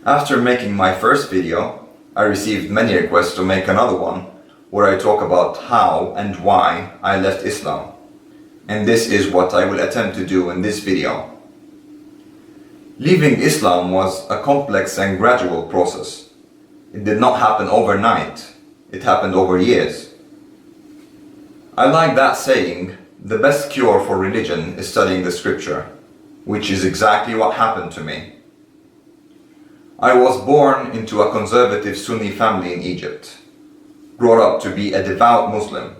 After making my first video, I received many requests to make another one where I talk about how and why I left Islam. And this is what I will attempt to do in this video. Leaving Islam was a complex and gradual process. It did not happen overnight, it happened over years. I like that saying, the best cure for religion is studying the scripture, which is exactly what happened to me. I was born into a conservative Sunni family in Egypt, brought up to be a devout Muslim,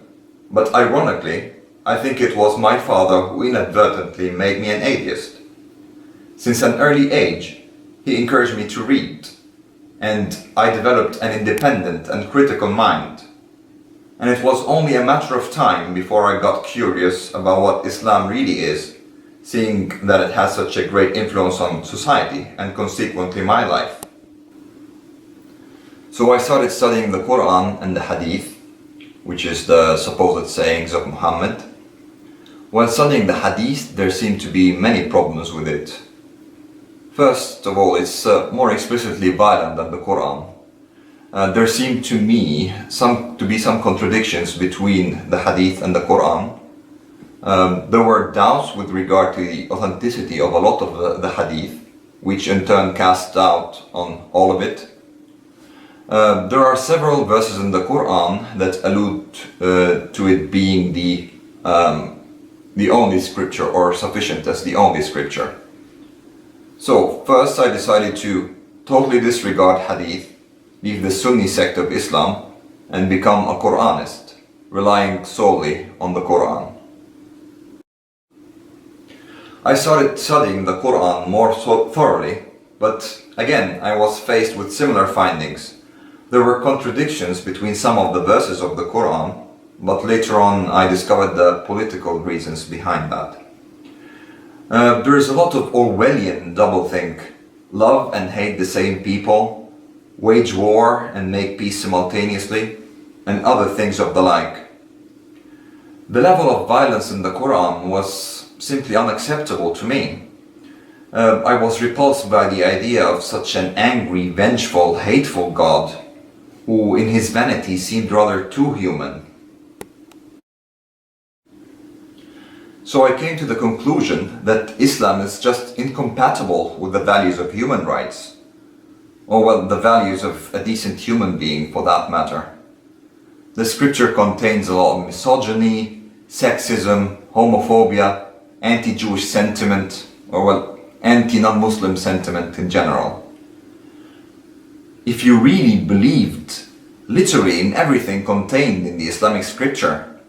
but ironically, I think it was my father who inadvertently made me an atheist. Since an early age, he encouraged me to read, and I developed an independent and critical mind. And it was only a matter of time before I got curious about what Islam really is, seeing that it has such a great influence on society and consequently my life. So I started studying the Quran and the Hadith, which is the supposed sayings of Muhammad. While studying the Hadith, there seemed to be many problems with it. First of all, it's more explicitly violent than the Quran. There seemed to me to be some contradictions between the Hadith and the Quran. There were doubts with regard to the authenticity of a lot of the Hadith, which in turn cast doubt on all of it. There are several verses in the Quran that allude to it being the only scripture, or sufficient as the only scripture. So first I decided to totally disregard Hadith, leave the Sunni sect of Islam, and become a Quranist, relying solely on the Quran. I started studying the Quran more thoroughly, but again I was faced with similar findings. There were contradictions between some of the verses of the Quran, but later on I discovered the political reasons behind that. There is a lot of Orwellian doublethink, love and hate the same people, wage war and make peace simultaneously, and other things of the like. The level of violence in the Quran was simply unacceptable to me. I was repulsed by the idea of such an angry, vengeful, hateful God, who in his vanity seemed rather too human. So I came to the conclusion that Islam is just incompatible with the values of human rights, or well, the values of a decent human being for that matter. The scripture contains a lot of misogyny, sexism, homophobia, anti-Jewish sentiment, or well, anti-non-Muslim sentiment in general. If you really believed literally in everything contained in the Islamic scripture,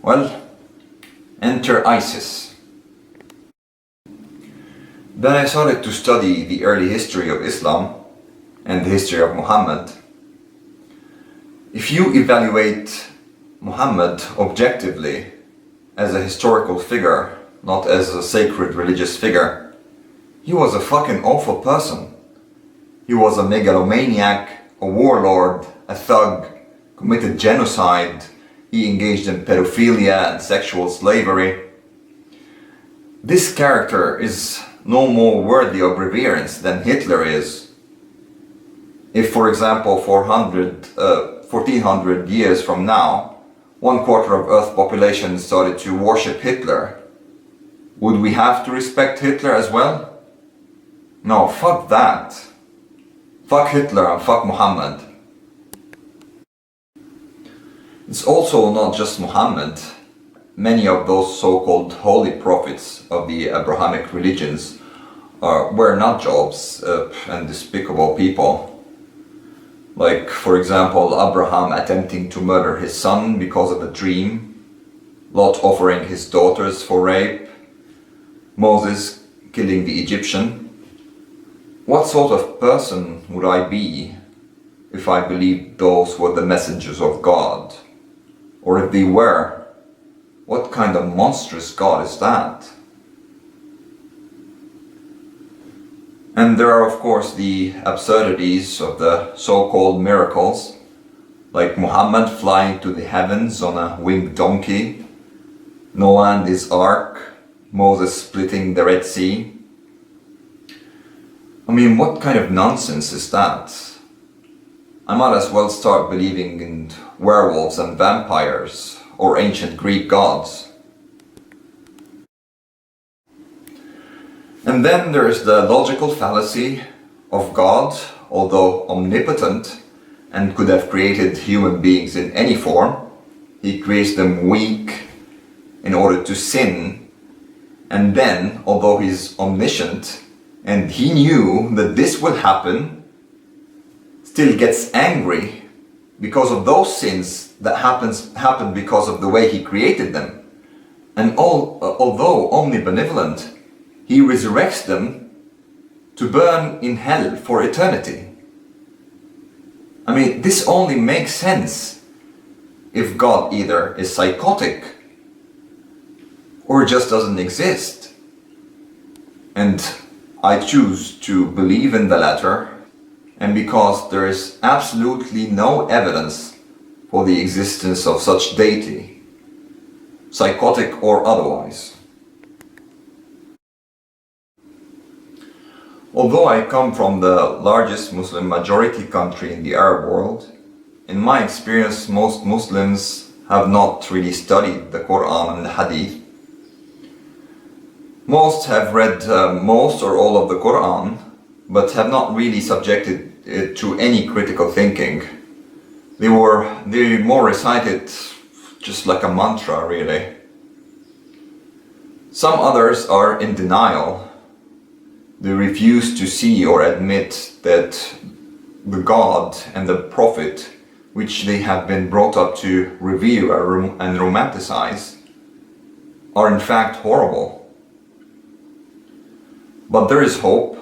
well, enter ISIS. Then I started to study the early history of Islam and the history of Muhammad. If you evaluate Muhammad objectively as a historical figure, not as a sacred religious figure, he was a fucking awful person. He was a megalomaniac, a warlord, a thug, committed genocide. He engaged in pedophilia and sexual slavery. This character is no more worthy of reverence than Hitler is. If, for example, 1400 years from now, 1/4 of Earth's population started to worship Hitler, would we have to respect Hitler as well? No, fuck that. Fuck Hitler and fuck Muhammad. It's also not just Muhammad. Many of those so-called holy prophets of the Abrahamic religions were nut jobs and despicable people. Like, for example, Abraham attempting to murder his son because of a dream, Lot offering his daughters for rape, Moses killing the Egyptian. What sort of person would I be if I believed those were the messengers of God? Or if they were, what kind of monstrous God is that? And there are of course the absurdities of the so-called miracles, like Muhammad flying to the heavens on a winged donkey, Noah and his ark, Moses splitting the Red Sea. I mean, what kind of nonsense is that? I might as well start believing in werewolves and vampires or ancient Greek gods. And then there's the logical fallacy of God, although omnipotent and could have created human beings in any form, he creates them weak in order to sin. And then, although he's omniscient and he knew that this will happen, still gets angry because of those sins that happened because of the way he created them. And although omnibenevolent, he resurrects them to burn in hell for eternity. I mean, this only makes sense if God either is psychotic or just doesn't exist. And I choose to believe in the latter, and because there is absolutely no evidence for the existence of such deity, psychotic or otherwise. Although I come from the largest Muslim majority country in the Arab world, in my experience most Muslims have not really studied the Quran and the Hadith. Most have read most or all of the Quran, but have not really subjected it to any critical thinking. They more recite it just like a mantra, really. Some others are in denial. They refuse to see or admit that the God and the Prophet, which they have been brought up to revere and romanticize, are in fact horrible. But there is hope.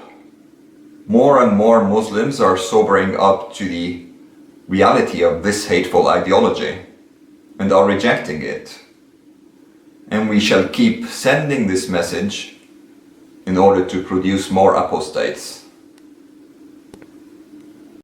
More and more Muslims are sobering up to the reality of this hateful ideology and are rejecting it. And we shall keep sending this message in order to produce more apostates.